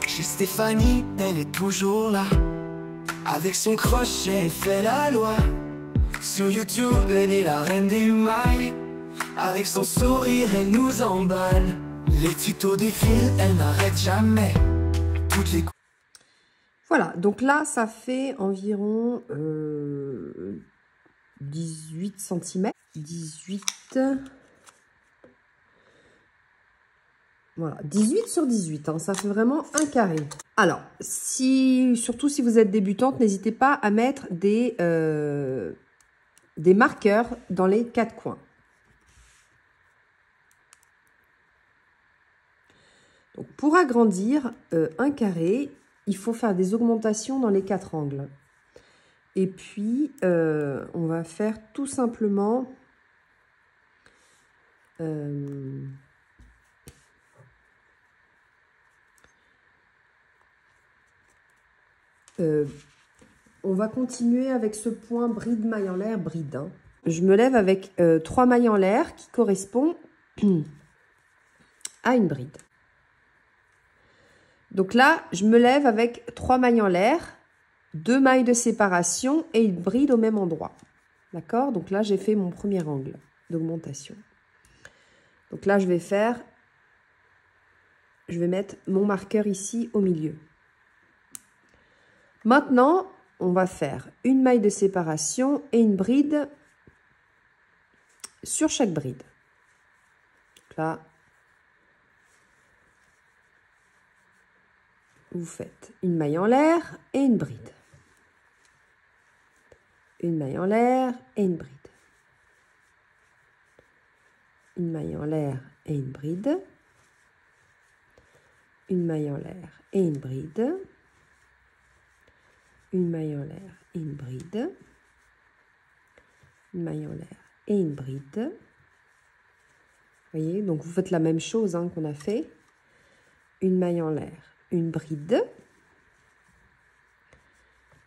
Chez Stéphanie, elle est toujours là. Avec son crochet, elle fait la loi. Sur YouTube, elle est la reine des mailles. Avec son sourire, elle nous emballe. Les tutos défilent, elle n'arrête jamais. Toutes les... Voilà, donc là, ça fait environ 18 cm. 18... Voilà, 18 sur 18, hein, ça fait vraiment un carré. Alors, surtout si vous êtes débutante, n'hésitez pas à mettre des marqueurs dans les 4 coins. Donc, pour agrandir un carré, il faut faire des augmentations dans les 4 angles. Et puis, on va faire tout simplement... on va continuer avec ce point bride maille en l'air, bride. Hein. Je me lève avec 3 mailles en l'air qui correspondent à une bride. Donc là, je me lève avec 3 mailles en l'air, 2 mailles de séparation et une bride au même endroit. D'accord? Donc là, j'ai fait mon premier angle d'augmentation. Donc là, je vais mettre mon marqueur ici au milieu. Maintenant, on va faire une maille de séparation et une bride sur chaque bride. Donc là, vous faites une maille en l'air et une bride. Une maille en l'air et une bride. Une maille en l'air et une bride. Une maille en l'air et une bride. Une maille en l'air et une bride. Une maille en l'air et une bride. Vous voyez, donc vous faites la même chose hein, qu'on a fait. Une maille en l'air, une bride.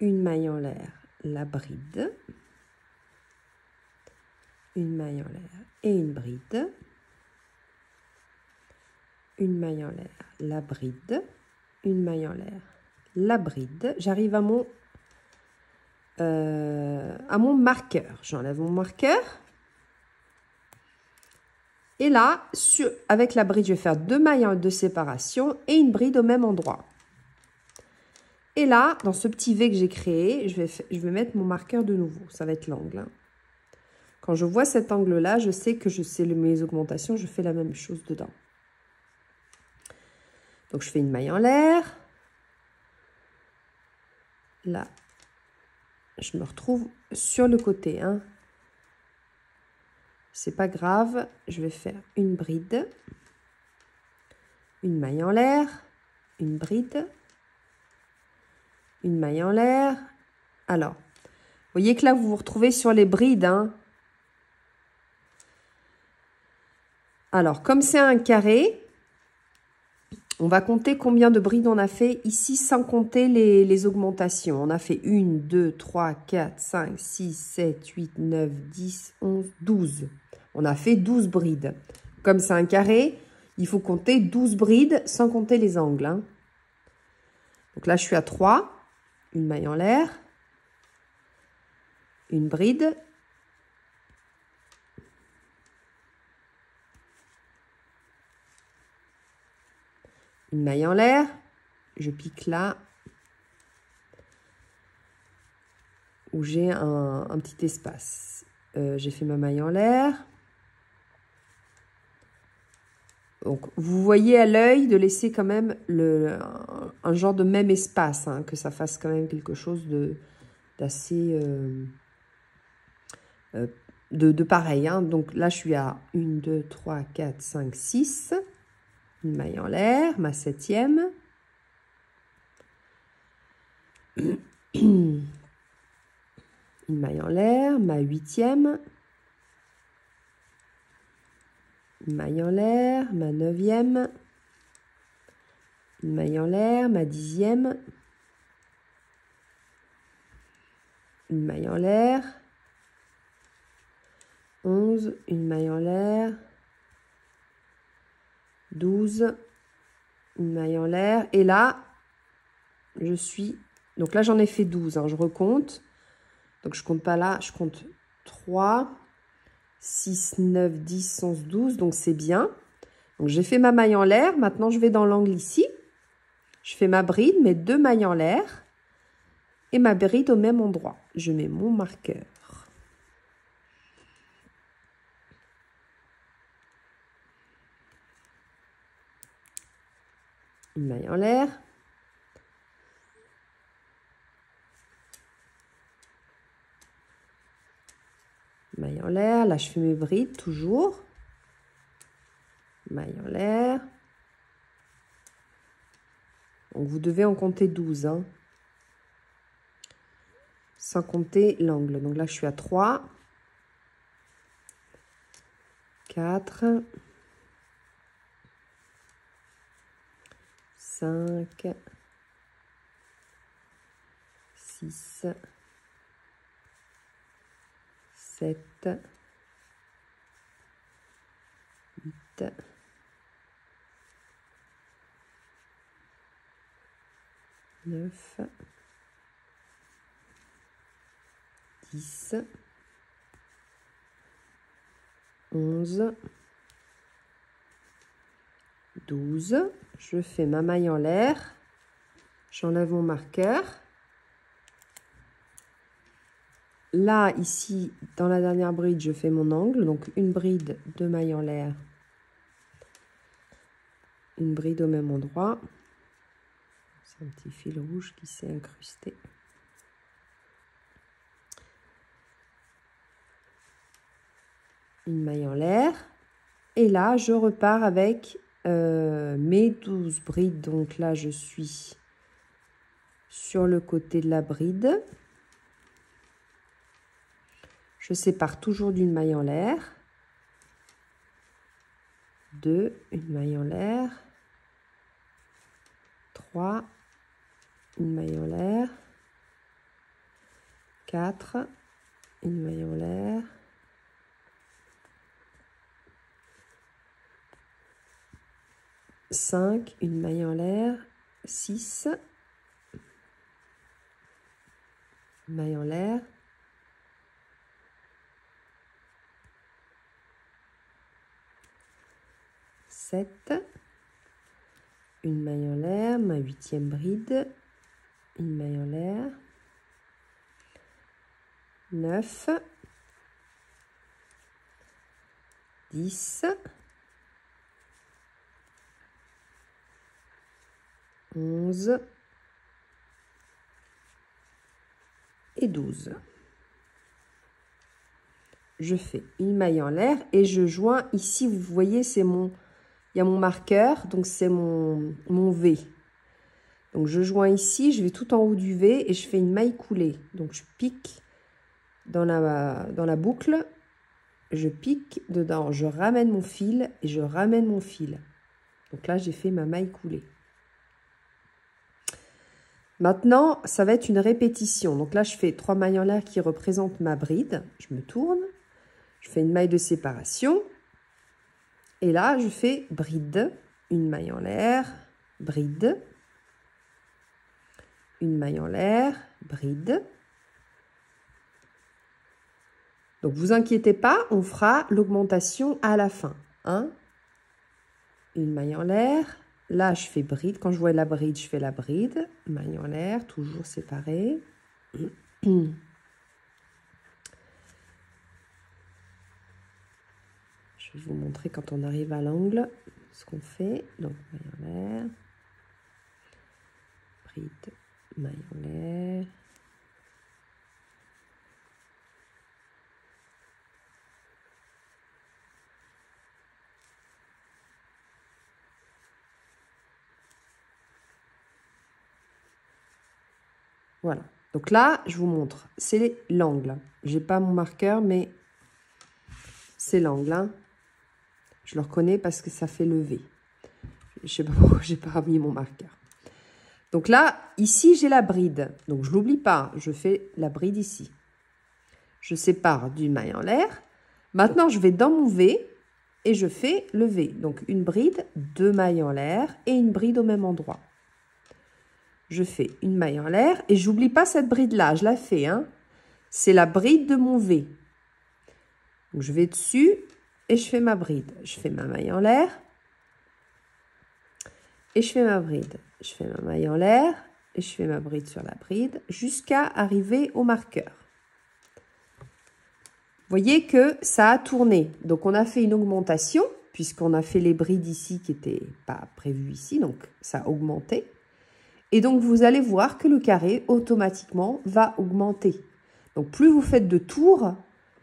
Une maille en l'air, la bride. Une maille en l'air et une bride. Une maille en l'air, la bride. Une maille en l'air, la bride. J'arrive à mon marqueur. J'enlève mon marqueur. Et là, avec la bride, je vais faire 2 mailles de séparation et une bride au même endroit. Et là, dans ce petit V que j'ai créé, je vais mettre mon marqueur de nouveau. Ça va être l'angle. Hein. Quand je vois cet angle-là, je sais que mes augmentations, je fais la même chose dedans. Donc, je fais une maille en l'air. Là, je me retrouve sur le côté. Hein. C'est pas grave. Je vais faire une bride. Une maille en l'air. Une bride. Une maille en l'air. Alors, vous voyez que là, vous vous retrouvez sur les brides. Hein. Alors, comme c'est un carré, on va compter combien de brides on a fait ici sans compter les augmentations. On a fait 1, 2, 3, 4, 5, 6, 7, 8, 9, 10, 11, 12. On a fait 12 brides. Comme c'est un carré, il faut compter 12 brides sans compter les angles. Hein. Donc là, je suis à 3. Une maille en l'air. Une bride. Une maille en l'air, je pique là où j'ai un petit espace. J'ai fait ma maille en l'air. Donc, vous voyez à l'œil de laisser quand même un genre de même espace, hein, que ça fasse quand même quelque chose d'assez... de pareil. Hein. Donc là, je suis à 1, 2, 3, 4, 5, 6. Une maille en l'air, ma 7e. Une maille en l'air, ma 8e. Une maille en l'air, ma 9e. Une maille en l'air, ma 10e. Une maille en l'air. 11, une maille en l'air, 12, une maille en l'air. Et là, je suis... Donc là, j'en ai fait 12, hein, je recompte. Donc, je compte pas là, je compte 3, 6, 9, 10, 11, 12. Donc, c'est bien. Donc, j'ai fait ma maille en l'air. Maintenant, je vais dans l'angle ici. Je fais ma bride, mes 2 mailles en l'air. Et ma bride au même endroit. Je mets mon marqueur. Une maille en l'air. Maille en l'air. Là, je fais mes brides toujours. Maille en l'air. Donc, vous devez en compter 12. Hein, sans compter l'angle. Donc là, je suis à 3. 4. 5. 6. 7. 8. 9. 10. 11. 12. Je fais ma maille en l'air. J'enlève mon marqueur. Là, ici, dans la dernière bride, je fais mon angle. Donc, une bride, 2 mailles en l'air. Une bride au même endroit. C'est un petit fil rouge qui s'est incrusté. Une maille en l'air. Et là, je repars avec mes 12 brides. Donc là, je suis sur le côté de la bride. Je sépare toujours d'une maille en l'air. 2, une maille en l'air. 3, une maille en l'air. 4, une maille en l'air. 5, une maille en l'air. 6, une maille en l'air. 7, une maille en l'air, ma 8e bride, une maille en l'air, 9, 10, 11 et 12. Je fais une maille en l'air et je joins ici, vous voyez, c'est mon... Il y a mon marqueur, donc c'est mon V. Donc, je joins ici, je vais tout en haut du V et je fais une maille coulée. Donc, je pique dans la boucle, je pique dedans, je ramène mon fil et je ramène mon fil. Donc là, j'ai fait ma maille coulée. Maintenant, ça va être une répétition. Donc là, je fais 3 mailles en l'air qui représentent ma bride. Je me tourne, je fais une maille de séparation. Et là, je fais bride, une maille en l'air, bride, une maille en l'air, bride. Donc, vous inquiétez pas, on fera l'augmentation à la fin. Hein? Une maille en l'air. Là, je fais bride. Quand je vois la bride, je fais la bride. Maille en l'air, toujours séparée. Je vais vous montrer quand on arrive à l'angle ce qu'on fait. Donc, maille en l'air, bride, maille en l'air. Voilà. Donc là, je vous montre. C'est l'angle. J'ai pas mon marqueur, mais c'est l'angle. Hein. Je le reconnais parce que ça fait le V. Je sais pas pourquoi j'ai pas mis mon marqueur. Donc là, ici, j'ai la bride. Donc, je l'oublie pas. Je fais la bride ici. Je sépare d'une maille en l'air. Maintenant, je vais dans mon V et je fais le V. Donc, une bride, 2 mailles en l'air et une bride au même endroit. Je fais une maille en l'air et j'oublie pas cette bride-là, je la fais. Hein. C'est la bride de mon V. Donc, je vais dessus et je fais ma bride. Je fais ma maille en l'air et je fais ma bride. Je fais ma maille en l'air et je fais ma bride sur la bride jusqu'à arriver au marqueur. Vous voyez que ça a tourné. Donc, on a fait une augmentation puisqu'on a fait les brides ici qui n'étaient pas prévues ici. Donc, ça a augmenté. Et donc, vous allez voir que le carré, automatiquement, va augmenter. Donc, plus vous faites de tours,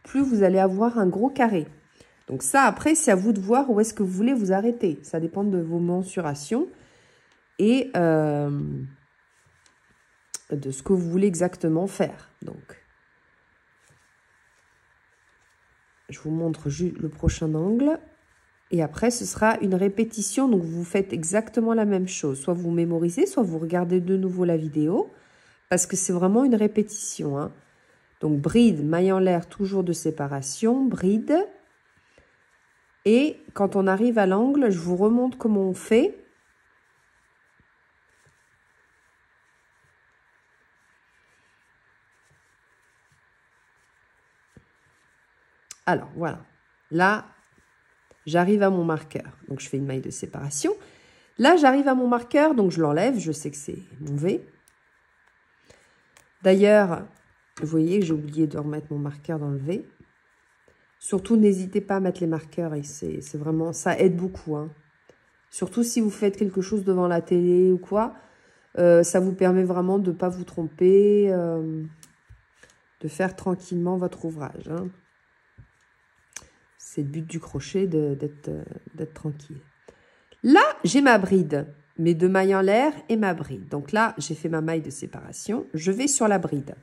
plus vous allez avoir un gros carré. Donc, ça, après, c'est à vous de voir où est-ce que vous voulez vous arrêter. Ça dépend de vos mensurations et de ce que vous voulez exactement faire. Donc, je vous montre juste le prochain angle. Et après, ce sera une répétition. Donc, vous faites exactement la même chose. Soit vous mémorisez, soit vous regardez de nouveau la vidéo. Parce que c'est vraiment une répétition. Hein. Donc, bride, maille en l'air, toujours de séparation. Bride. Et quand on arrive à l'angle, je vous remontre comment on fait. Alors, voilà. Là, j'arrive à mon marqueur. Donc, je fais une maille de séparation. Là, j'arrive à mon marqueur, donc je l'enlève. Je sais que c'est mon V. D'ailleurs, vous voyez que j'ai oublié de remettre mon marqueur dans le V. Surtout, n'hésitez pas à mettre les marqueurs. Et c'est vraiment, ça aide beaucoup. Hein. Surtout si vous faites quelque chose devant la télé ou quoi. Ça vous permet vraiment de ne pas vous tromper. De faire tranquillement votre ouvrage. Hein. C'est le but du crochet, d'être tranquille. Là, j'ai ma bride, mes 2 mailles en l'air et ma bride. Donc là, j'ai fait ma maille de séparation. Je vais sur la bride.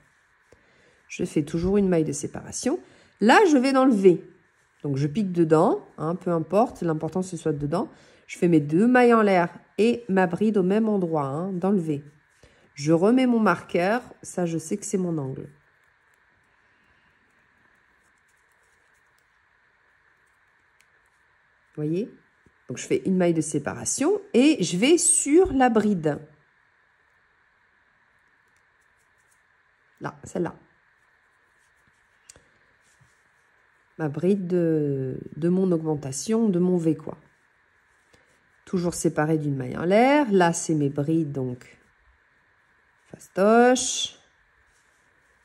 Je fais toujours une maille de séparation. Là, je vais dans le V. Donc, je pique dedans, hein, peu importe, l'important que ce soit dedans. Je fais mes 2 mailles en l'air et ma bride au même endroit, hein, dans le V. Je remets mon marqueur. Ça, je sais que c'est mon angle. Vous voyez? Donc, je fais une maille de séparation et je vais sur la bride. Là, celle-là. Ma bride de mon augmentation, de mon V, quoi. Toujours séparée d'une maille en l'air. Là, c'est mes brides, donc fastoche.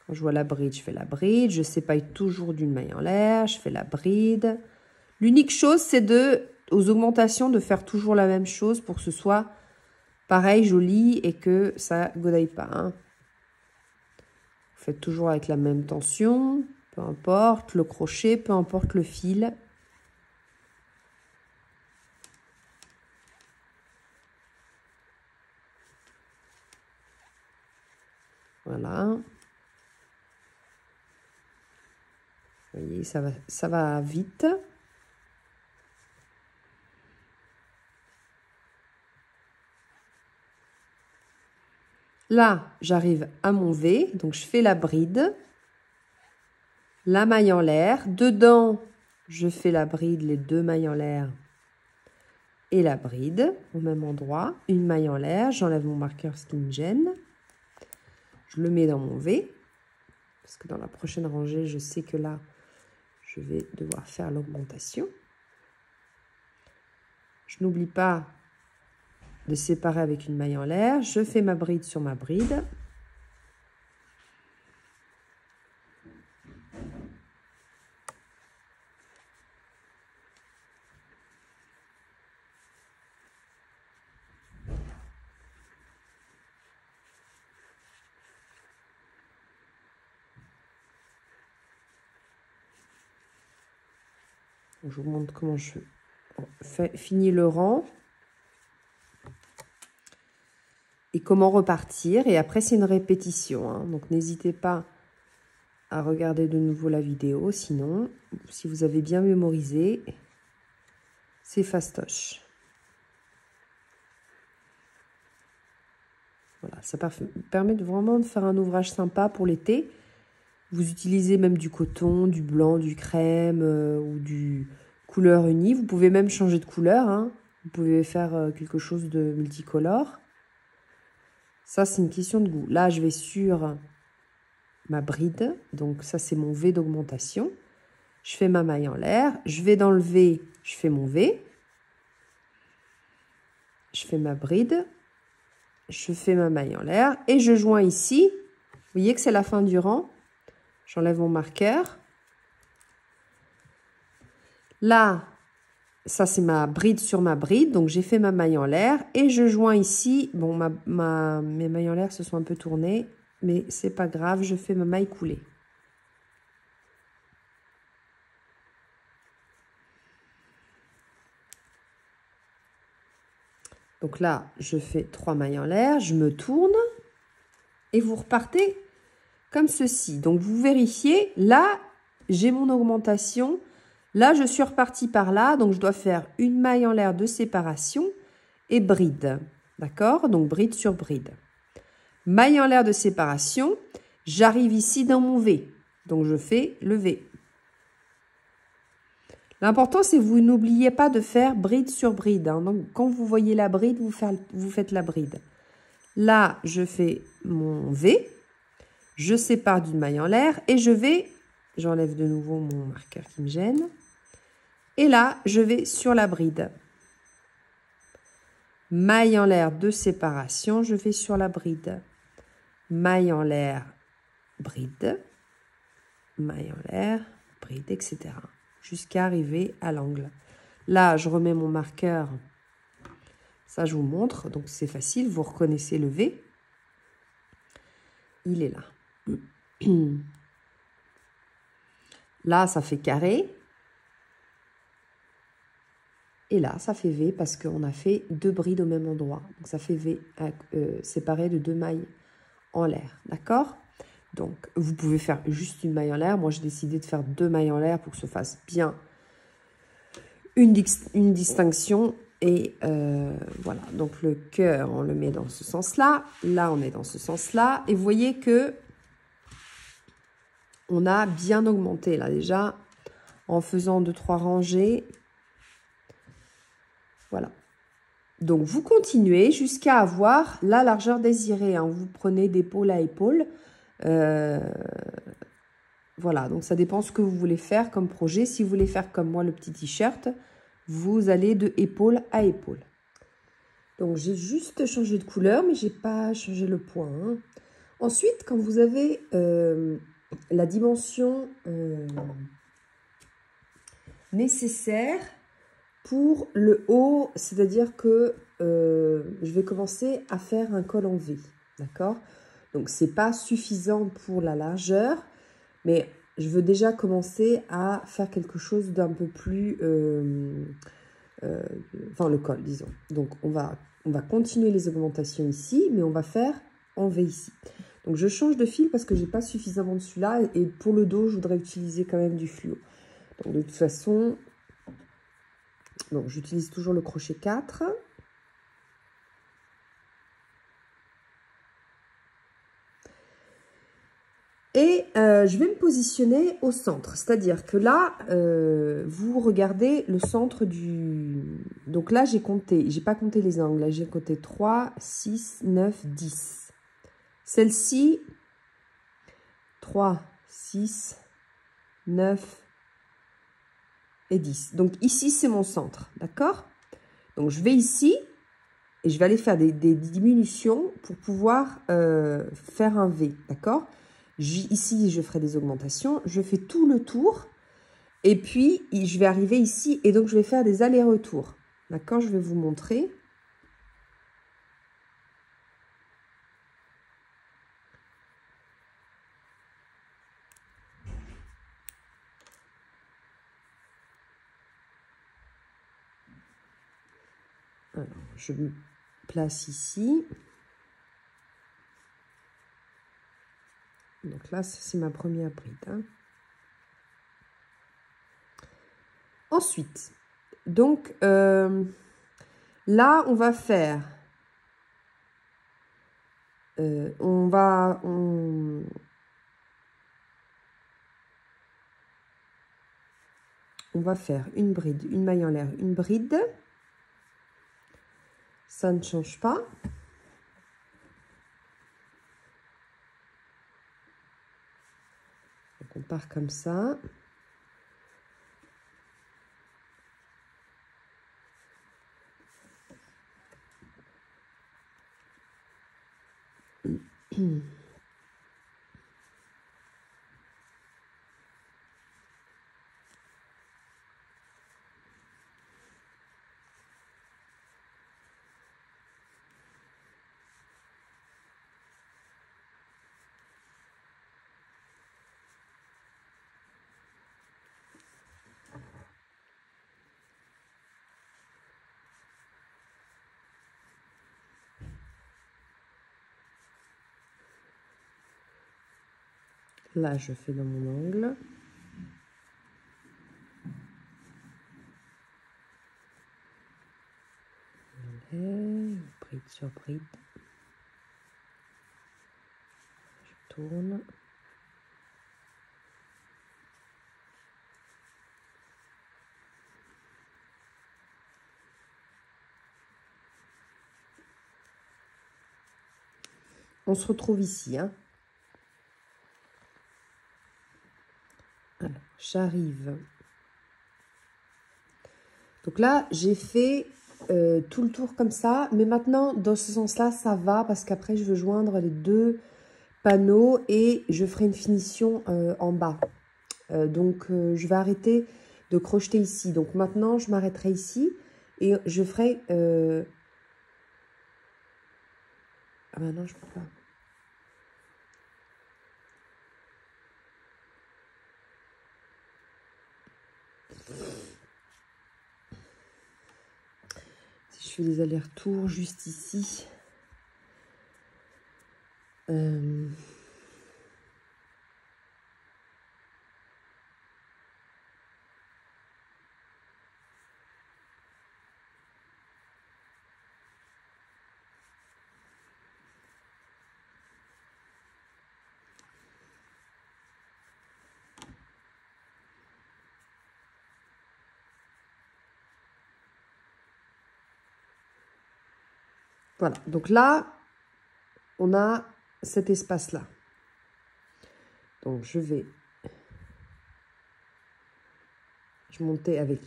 Quand je vois la bride, je fais la bride. Je sépare toujours d'une maille en l'air. Je fais la bride. L'unique chose, c'est aux augmentations, de faire toujours la même chose pour que ce soit pareil, joli et que ça ne godaille pas. Hein. Vous faites toujours avec la même tension, peu importe le crochet, peu importe le fil. Voilà. Vous voyez, ça va vite. Là, j'arrive à mon V, donc je fais la bride, la maille en l'air. Dedans, je fais la bride, les 2 mailles en l'air et la bride au même endroit. Une maille en l'air, j'enlève mon marqueur, ce qui me gêne. Je le mets dans mon V, parce que dans la prochaine rangée, je sais que là, je vais devoir faire l'augmentation. Je n'oublie pas de séparer avec une maille en l'air. Je fais ma bride sur ma bride. Je vous montre comment je finis le rang. Et comment repartir. Et après, c'est une répétition. Hein. Donc, n'hésitez pas à regarder de nouveau la vidéo. Sinon, si vous avez bien mémorisé, c'est fastoche. Voilà, ça permet vraiment de faire un ouvrage sympa pour l'été. Vous utilisez même du coton, du blanc, du crème ou du couleur unie. Vous pouvez même changer de couleur, hein. Vous pouvez faire quelque chose de multicolore. Ça, c'est une question de goût. Là, je vais sur ma bride. Donc, ça, c'est mon V d'augmentation. Je fais ma maille en l'air. Je vais dans le V, je fais mon V. Je fais ma bride. Je fais ma maille en l'air. Et je joins ici. Vous voyez que c'est la fin du rang. J'enlève mon marqueur. Là, ça, c'est ma bride sur ma bride. Donc, j'ai fait ma maille en l'air. Et je joins ici. Bon, mes mailles en l'air se sont un peu tournées. Mais c'est pas grave. Je fais ma maille coulée. Donc là, je fais 3 mailles en l'air, je me tourne et vous repartez comme ceci. Donc, vous vérifiez, là, j'ai mon augmentation. Là, je suis repartie par là, donc je dois faire une maille en l'air de séparation et bride. D'accord? Donc, bride sur bride. Maille en l'air de séparation, j'arrive ici dans mon V. Donc, je fais le V. L'important, c'est que vous n'oubliez pas de faire bride sur bride, hein. Donc, quand vous voyez la bride, vous faites la bride. Là, je fais mon V. Je sépare d'une maille en l'air et je vais... J'enlève de nouveau mon marqueur qui me gêne. Et là, je vais sur la bride. Maille en l'air de séparation, je vais sur la bride. Maille en l'air, bride. Maille en l'air, bride, etc. Jusqu'à arriver à l'angle. Là, je remets mon marqueur. Ça, je vous montre. Donc, c'est facile. Vous reconnaissez le V. Il est là. Là, ça fait carré. Et là, ça fait V parce qu'on a fait 2 brides au même endroit. Donc, ça fait V séparé de 2 mailles en l'air. D'accord? Donc, vous pouvez faire juste une maille en l'air. Moi, j'ai décidé de faire 2 mailles en l'air pour que se fasse bien une distinction. Et voilà. Donc, le cœur, on le met dans ce sens-là. Là, on est dans ce sens-là. Et vous voyez que on a bien augmenté, là, déjà, en faisant 2-3 rangées. Voilà. Donc, vous continuez jusqu'à avoir la largeur désirée, hein. Vous prenez d'épaule à épaule. Voilà, donc ça dépend ce que vous voulez faire comme projet. Si vous voulez faire comme moi le petit t-shirt, vous allez de épaule à épaule. Donc, j'ai juste changé de couleur, mais je n'ai pas changé le point, hein. Ensuite, quand vous avez la dimension nécessaire pour le haut, c'est-à-dire que je vais commencer à faire un col en V, d'accord? Donc, ce n'est pas suffisant pour la largeur, mais je veux déjà commencer à faire quelque chose d'un peu plus... enfin, le col, disons. Donc, on va continuer les augmentations ici, mais on va faire en V ici. Donc, je change de fil parce que je n'ai pas suffisamment de celui-là. Et pour le dos, je voudrais utiliser quand même du fluo. Donc, de toute façon, j'utilise toujours le crochet 4. Et je vais me positionner au centre. C'est-à-dire que là, vous regardez le centre du... Donc là, j'ai compté. J'ai pas compté les angles. Là, j'ai compté 3, 6, 9, 10. Celle-ci, 3, 6, 9 et 10. Donc ici, c'est mon centre. D'accord? Donc je vais ici et je vais aller faire des diminutions pour pouvoir faire un V. D'accord? Ici, je ferai des augmentations. Je fais tout le tour. Et puis, je vais arriver ici. Et donc, je vais faire des allers-retours. D'accord? Je vais vous montrer. Alors, je me place ici. Donc là, c'est ma première bride, hein. Ensuite, donc, là, on va faire... on va faire une bride, une maille en l'air, une bride. Ça ne change pas. Donc on part comme ça. Là, je fais dans mon angle. Bride sur bride. Je tourne. On se retrouve ici, hein. Alors, j'arrive. Donc là, j'ai fait tout le tour comme ça. Mais maintenant, dans ce sens-là, ça va. Parce qu'après, je veux joindre les deux panneaux. Et je ferai une finition en bas. Donc, je vais arrêter de crocheter ici. Donc maintenant, je m'arrêterai ici. Et je ferai... Ah ben non, je peux pas. Si je fais des allers-retours juste ici. Voilà, donc là, on a cet espace-là. Donc, je vais monter avec...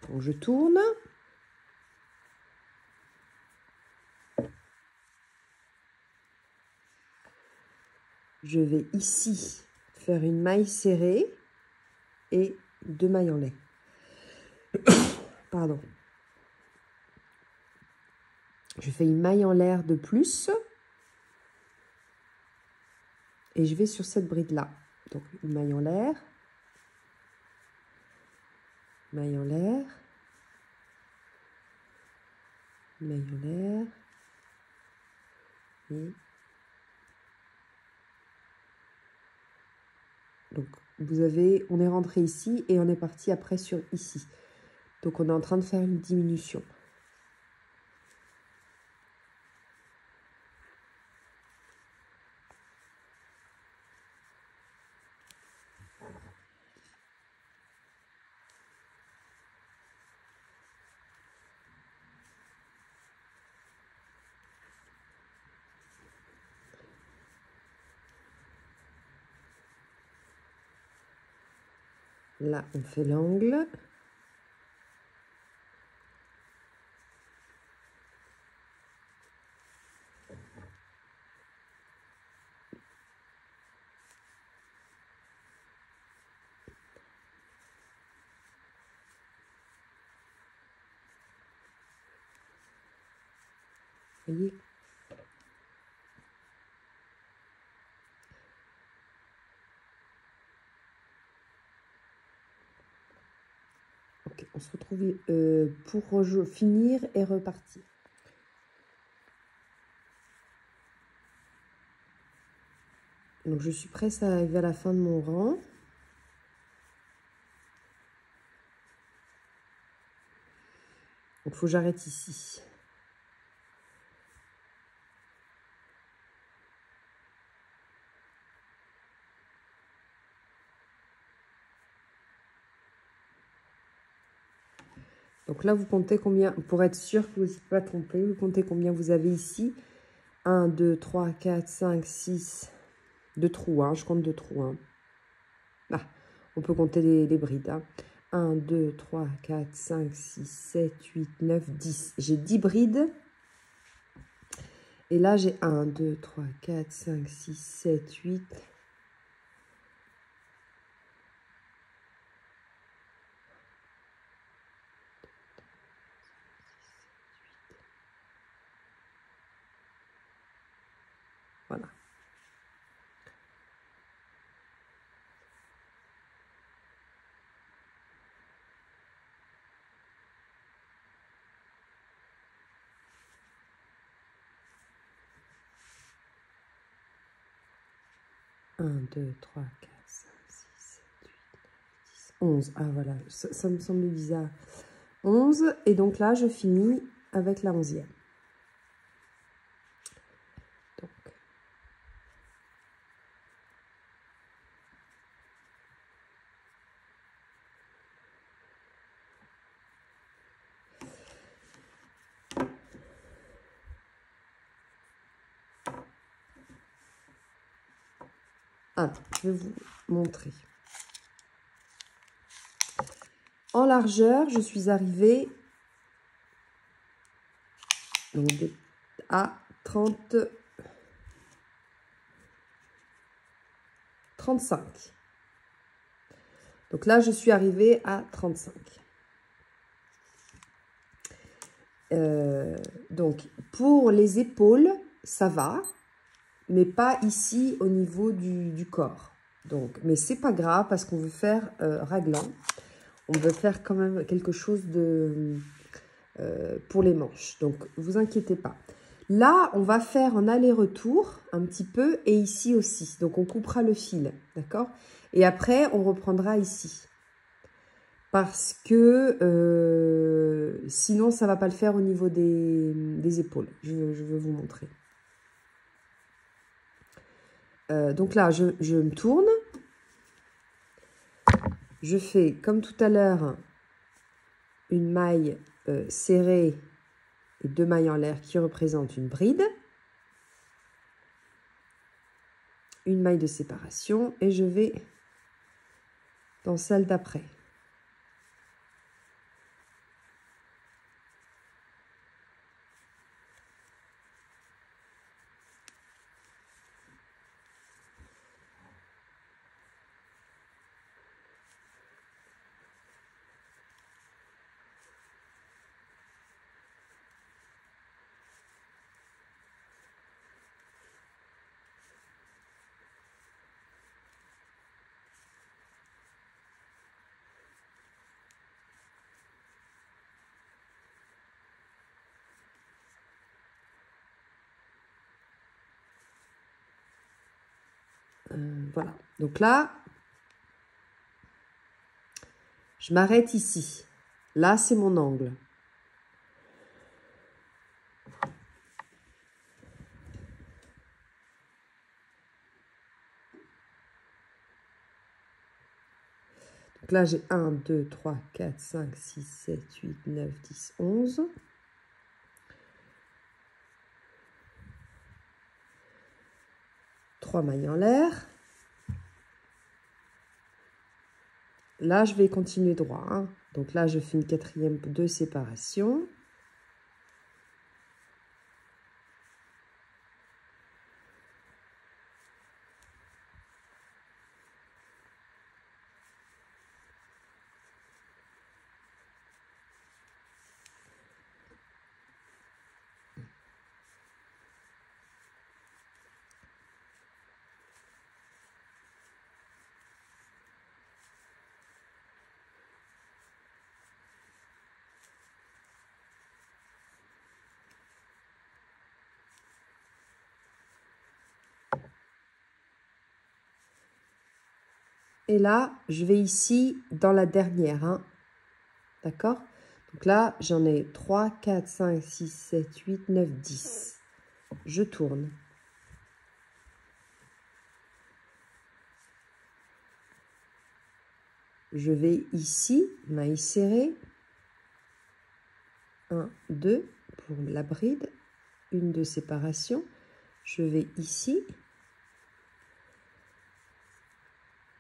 Donc, je tourne. Je vais ici faire une maille serrée et 2 mailles en lait. Pardon. Je fais une maille en l'air de plus. Et je vais sur cette bride-là. Donc, une maille en l'air. Maille en l'air. Maille en l'air. Et... donc, vous avez... on est rentré ici et on est parti après sur ici. Donc, on est en train de faire une diminution. Là, on fait l'angle. Vous voyez ? Ok, on se retrouve pour finir et repartir. Donc, je suis prête à arriver à la fin de mon rang. Donc, il faut que j'arrête ici. Donc là, vous comptez combien, pour être sûr que vous n'êtes pas trompé, vous comptez combien vous avez ici. 1, 2, 3, 4, 5, 6, 2 trous, hein, je compte 2 trous. Hein. Ah, on peut compter les brides. Hein. 1, 2, 3, 4, 5, 6, 7, 8, 9, 10. J'ai 10 brides. Et là, j'ai 1, 2, 3, 4, 5, 6, 7, 8. Voilà. Un, 2, 3, 4, 5, 6, 7, 8, 10, 11. Ah voilà, ça me semble bizarre. 11. Et donc là, je finis avec la 11e. Donc. Alors, je vais vous montrer. En largeur, je suis arrivée donc, à 35. Donc là, je suis arrivée à 35. Donc, pour les épaules, ça va, mais pas ici au niveau du corps. Donc, mais c'est pas grave parce qu'on veut faire raglan. On veut faire quand même quelque chose de pour les manches. Donc, vous inquiétez pas. Là, on va faire un aller-retour un petit peu et ici aussi. Donc, on coupera le fil, d'accord? Et après, on reprendra ici. Parce que sinon, ça ne va pas le faire au niveau des épaules. Je vais vous montrer. Donc là, je me tourne. Je fais, comme tout à l'heure, une maille serrée et 2 mailles en l'air qui représentent une bride. Une maille de séparation et je vais dans celle d'après. Voilà. Donc là, je m'arrête ici. Là, c'est mon angle. Donc là, j'ai 1, 2, 3, 4, 5, 6, 7, 8, 9, 10, 11. Trois mailles en l'air. Là, je vais continuer droit. Hein. Donc là, je fais une 4e de séparation. Et là, je vais ici dans la dernière. Hein. D'accord? Donc là, j'en ai 3, 4, 5, 6, 7, 8, 9, 10. Je tourne. Je vais ici, maille serrée. 1, 2 pour la bride, une de séparation. Je vais ici.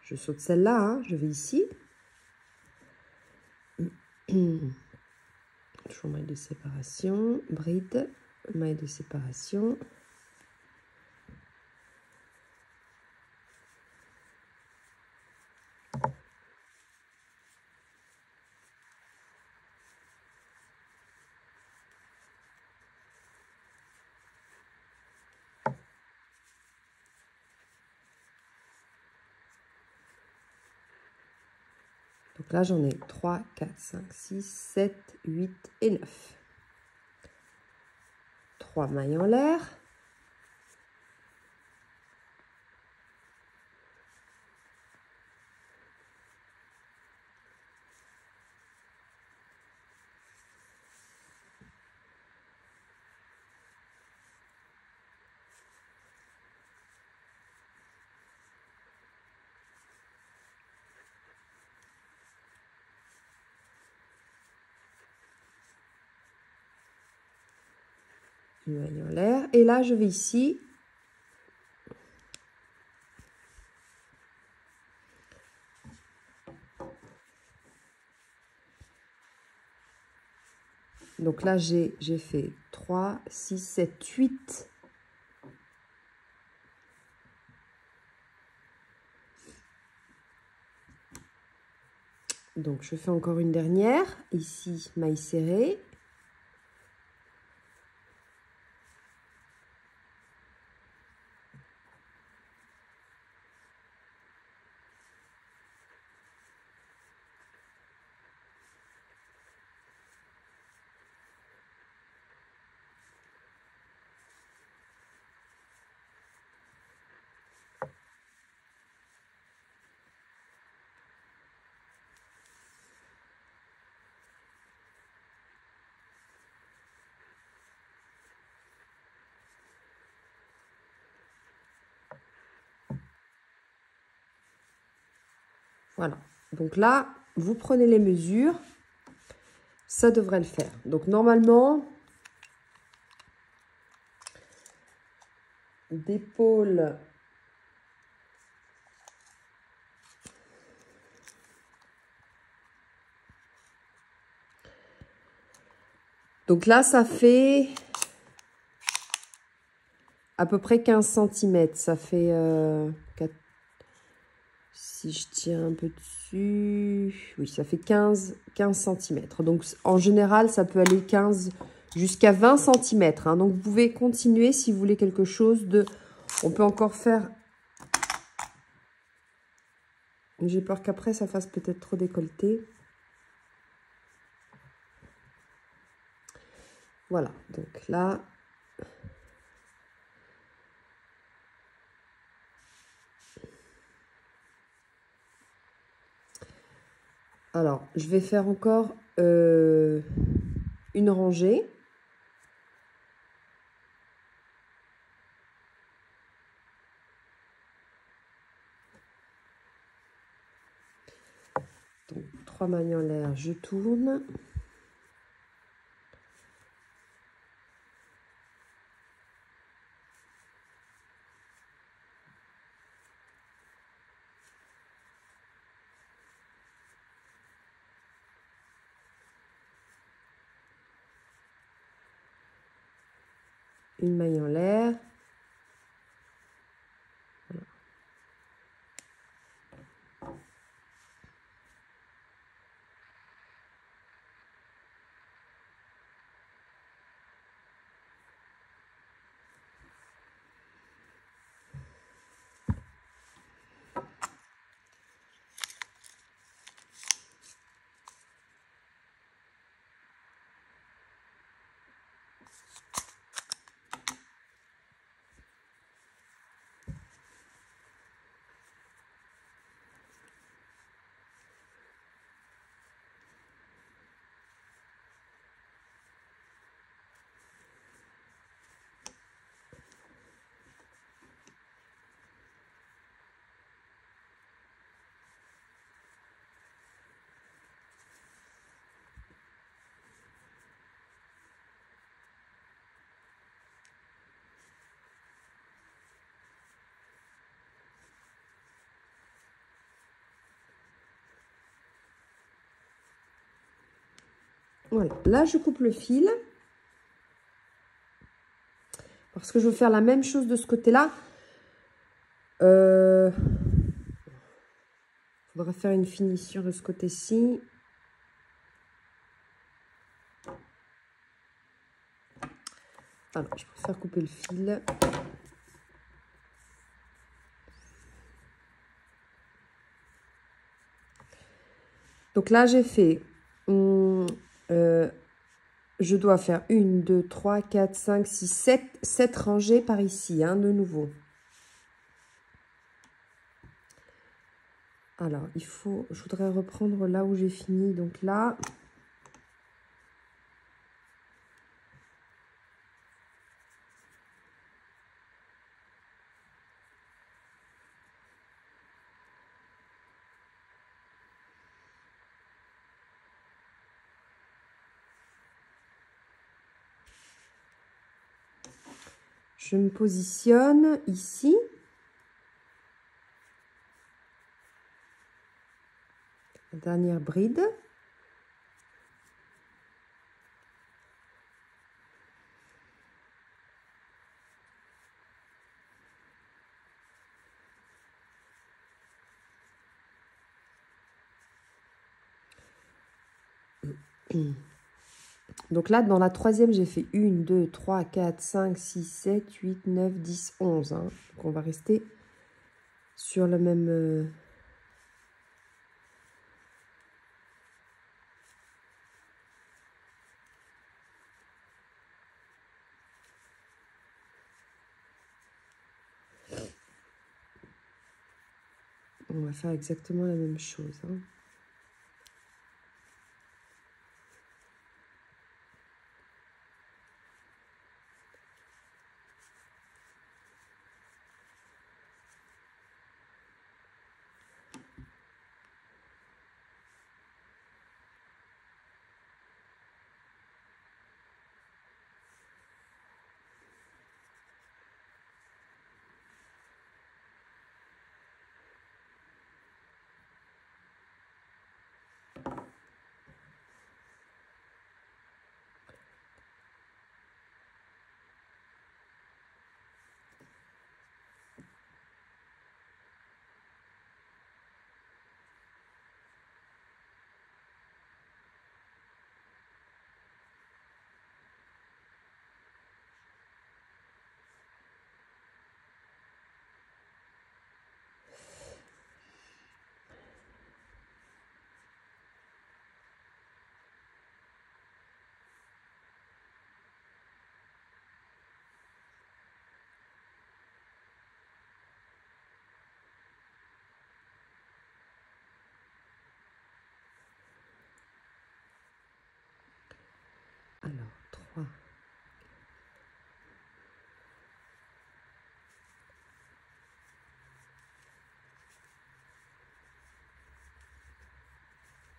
Je saute celle-là, hein, je vais ici. Toujours maille de séparation, bride, maille de séparation. Donc là, j'en ai 3, 4, 5, 6, 7, 8 et 9. 3 mailles en l'air. Une maille en l'air. Et là, je vais ici. Donc là, j'ai fait 3, 6, 7, 8. Donc, je fais encore une dernière. Ici, maille serrée. Voilà. Donc là, vous prenez les mesures. Ça devrait le faire. Donc normalement, d'épaule. Donc là, ça fait à peu près 15 cm. Ça fait 4. Si je tire un peu dessus, oui, ça fait 15 cm. Donc, en général, ça peut aller 15 jusqu'à 20 cm. Hein. Donc, vous pouvez continuer si vous voulez quelque chose de... On peut encore faire... J'ai peur qu'après, ça fasse peut-être trop décolleté. Voilà, donc là... Alors, je vais faire encore une rangée. Donc, 3 mailles en l'air, je tourne. Une maille en l'air. Voilà. Voilà, là je coupe le fil. Parce que je veux faire la même chose de ce côté-là. Il faudra faire une finition de ce côté-ci. Alors, je préfère couper le fil. Donc là, j'ai fait... je dois faire 1, 2, 3, 4, 5, 6, 7. 7 rangées par ici, hein, de nouveau. Alors, il faut... Je voudrais reprendre là où j'ai fini. Donc là... Je me positionne ici. La dernière bride. Donc là, dans la troisième, j'ai fait 1, 2, 3, 4, 5, 6, 7, 8, 9, 10, 11. Hein. Donc on va rester sur le même... On va faire exactement la même chose. Hein. Alors, 3.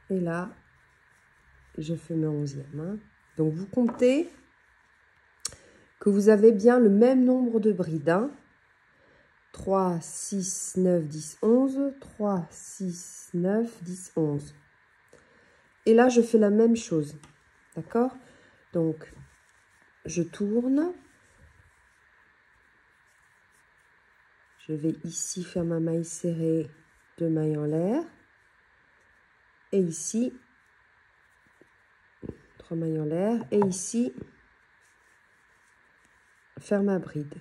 Et là, je fais ma 11e. Hein. Donc, vous comptez que vous avez bien le même nombre de brides. Hein. 3, 6, 9, 10, 11. 3, 6, 9, 10, 11. Et là, je fais la même chose. D'accord? Donc, je tourne. Je vais ici faire ma maille serrée, 2 mailles en l'air. Et ici, 3 mailles en l'air. Et ici, faire ma bride.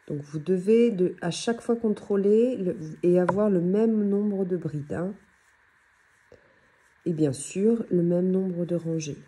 Donc, vous devez à chaque fois contrôler et avoir le même nombre de brides. Hein. Et bien sûr, le même nombre de rangées.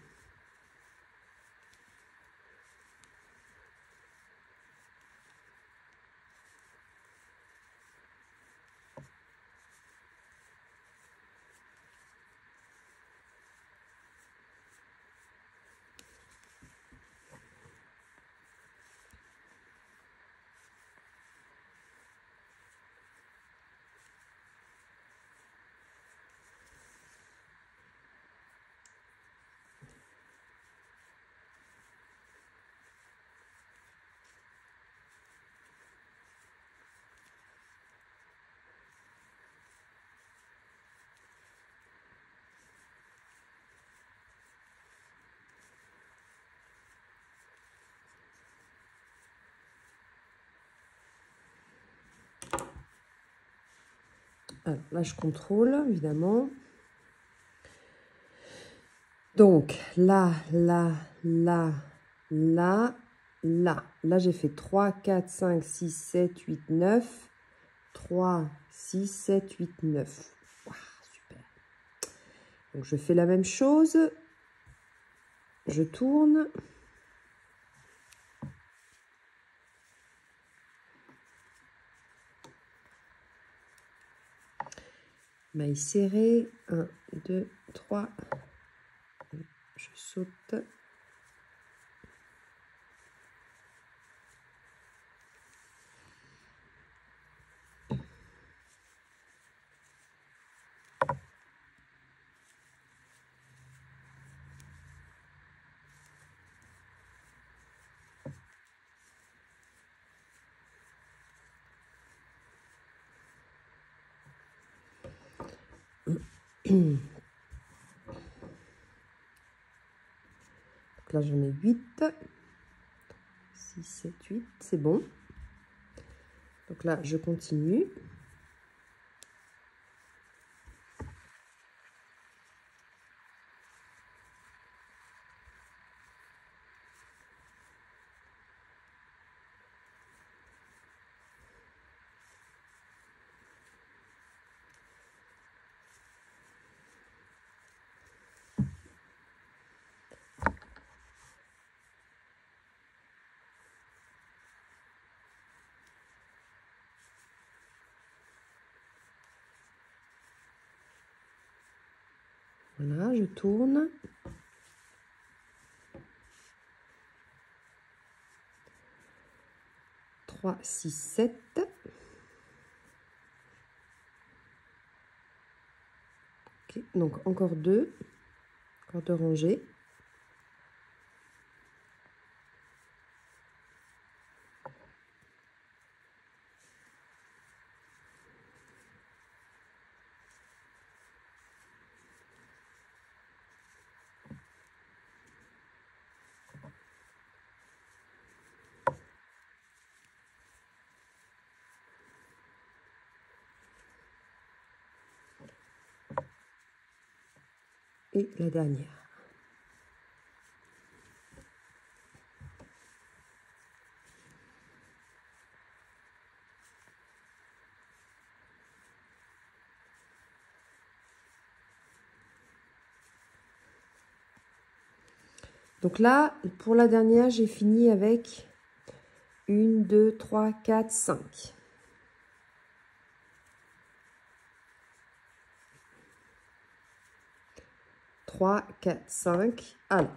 Alors là, je contrôle, évidemment. Donc, là, là, là, là, là. Là, j'ai fait 3, 4, 5, 6, 7, 8, 9. 3, 6, 7, 8, 9. Wow, super. Donc, je fais la même chose. Je tourne. Maille serrée. 1, 2, 3. Je saute. Donc là, j'en ai 8. 6, 7, 8, c'est bon. Donc là, je continue. Voilà, je tourne. Trois, 6, 7. Okay, donc encore 2. Encore 2 rangées. Et la dernière. Donc là, pour la dernière, j'ai fini avec 1, 2, 3, 4, 5. Trois, 4, 5. Alors,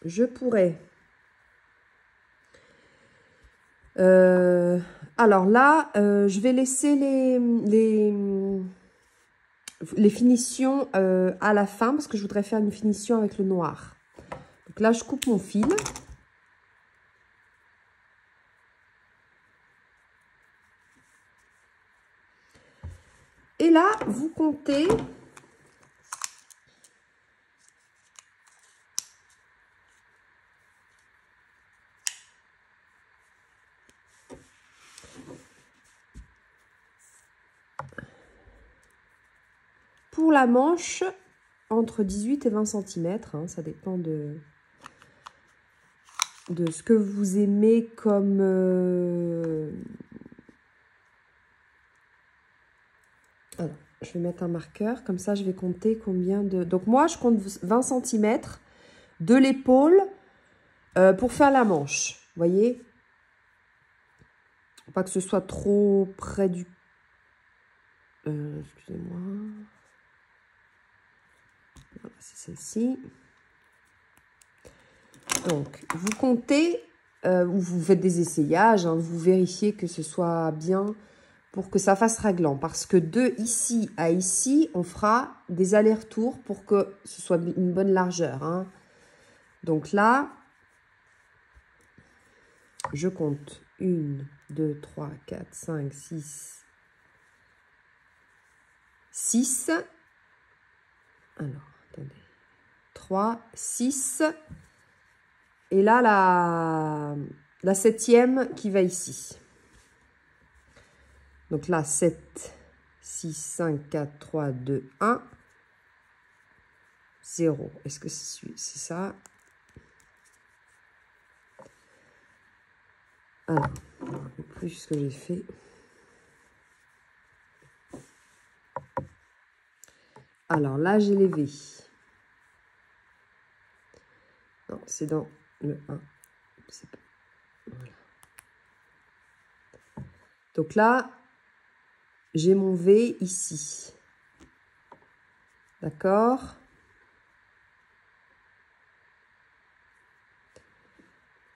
je pourrais... alors là, je vais laisser les finitions à la fin parce que je voudrais faire une finition avec le noir. Donc là, je coupe mon fil. Et là, vous comptez... Pour la manche, entre 18 et 20 cm, hein, ça dépend de ce que vous aimez comme... Alors, je vais mettre un marqueur, comme ça je vais compter combien de... Donc moi, je compte 20 cm de l'épaule pour faire la manche, vous voyez? Pas que ce soit trop près du... excusez-moi. Voilà, c'est celle-ci. Donc, vous comptez, ou vous faites des essayages, hein, vous vérifiez que ce soit bien pour que ça fasse raglant. Parce que de ici à ici, on fera des allers-retours pour que ce soit une bonne largeur. Hein. Donc là, je compte 1, 2, 3, 4, 5, 6, 6. Alors, attendez. 3, 6. Et là, la 7e qui va ici. Donc là, 7, 6, 5, 4, 3, 2, 1, 0. Est-ce que c'est ça? Alors, plus ce que j'ai fait. Alors là, j'ai les V. Non, c'est dans le 1. Voilà. Donc là, j'ai mon V ici. D'accord?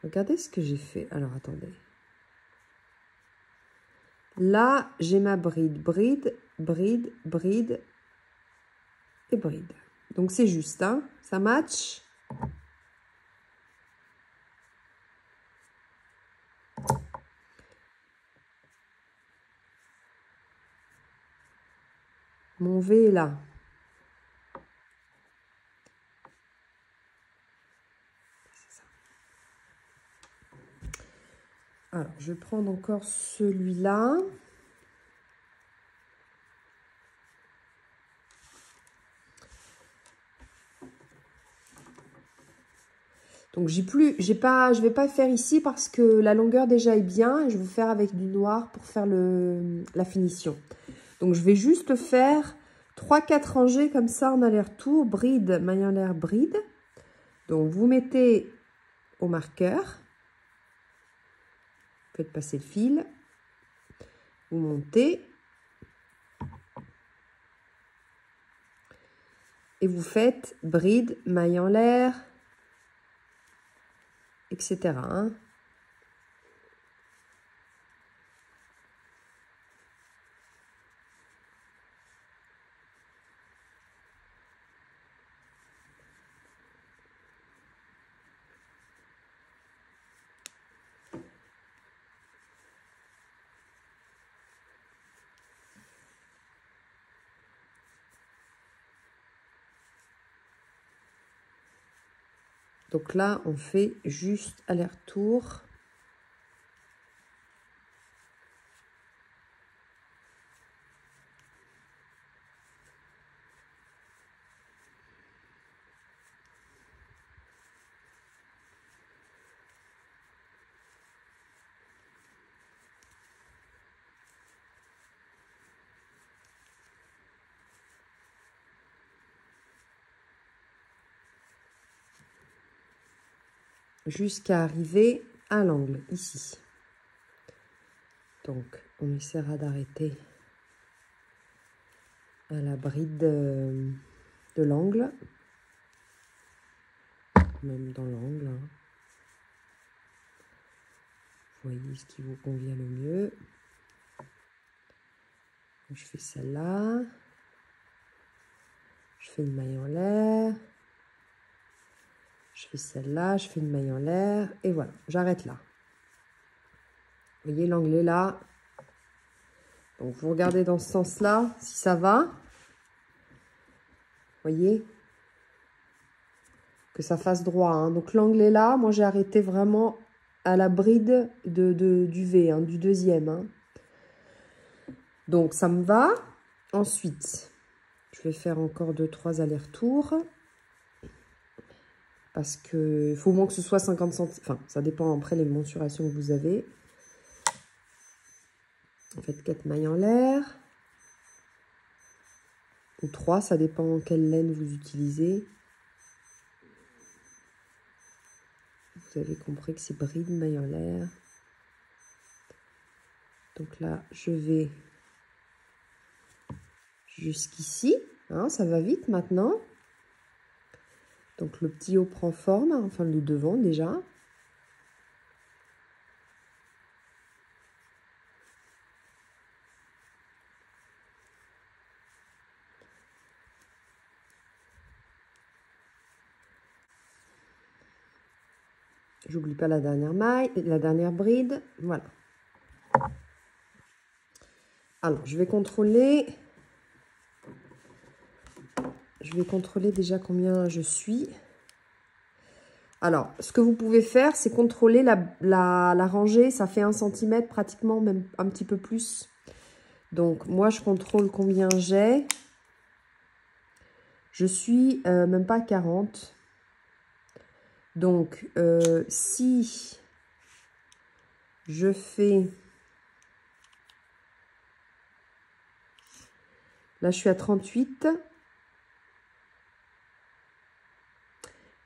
Regardez ce que j'ai fait. Alors, attendez. Là, j'ai ma bride. Bride, bride, bride et bride. Donc, c'est juste, hein? Ça match? Mon V est là. Alors, je vais prendre encore celui-là. Donc, je vais pas faire ici parce que la longueur déjà est bien. Je vais faire avec du noir pour faire la finition. Donc, je vais juste faire 3-4 rangées comme ça en aller-retour. Bride, maille en l'air, bride. Donc, vous mettez au marqueur. Faites passer le fil. Vous montez. Et vous faites bride, maille en l'air, etc. Hein. Donc là, on fait juste aller-retour. Jusqu'à arriver à l'angle, ici. Donc, on essaiera d'arrêter à la bride de l'angle. Même dans l'angle. Hein. Voyez ce qui vous convient le mieux. Je fais celle-là. Je fais une maille en l'air. Je fais celle-là, je fais une maille en l'air. Et voilà, j'arrête là. Vous voyez, l'angle est là. Donc, vous regardez dans ce sens-là, si ça va. Vous voyez que ça fasse droit. Hein. Donc, l'angle est là. Moi, j'ai arrêté vraiment à la bride du V, hein, du deuxième. Hein. Donc, ça me va. Ensuite, je vais faire encore 2-3 allers-retours. Parce qu'il faut au moins que ce soit 50 cm. Enfin, ça dépend après les mensurations que vous avez. En fait, 4 mailles en l'air. Ou 3, ça dépend quelle laine vous utilisez. Vous avez compris que c'est bride, maille en l'air. Donc là, je vais jusqu'ici. Hein, ça va vite maintenant. Donc le petit haut prend forme, enfin le devant déjà. J'oublie pas la dernière maille, la dernière bride. Voilà. Alors, je vais contrôler déjà combien je suis. Alors, ce que vous pouvez faire, c'est contrôler la rangée. Ça fait 1 cm pratiquement, même un petit peu plus. Donc, moi, je contrôle combien j'ai. Je suis même pas 40. Donc, si je fais... Là, je suis à 38.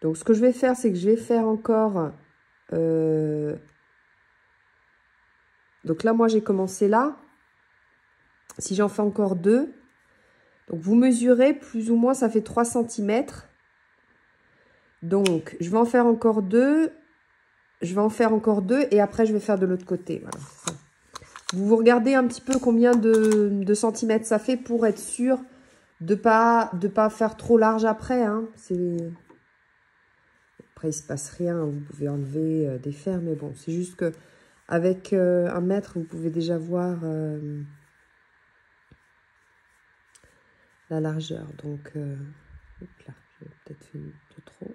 Donc, ce que je vais faire, c'est que je vais faire encore... Donc là, moi, j'ai commencé là. Si j'en fais encore 2... Donc, vous mesurez, plus ou moins, ça fait 3 cm. Donc, je vais en faire encore 2. Je vais en faire encore 2 et après, je vais faire de l'autre côté. Voilà, c'est ça. Vous regardez un petit peu combien de centimètres ça fait pour être sûr de pas faire trop large après. Hein. Après, il se passe rien. Vous pouvez enlever, défaire. Mais bon, c'est juste que avec 1 mètre, vous pouvez déjà voir... la largeur. Donc, hop là, j'ai peut-être fait un peu trop.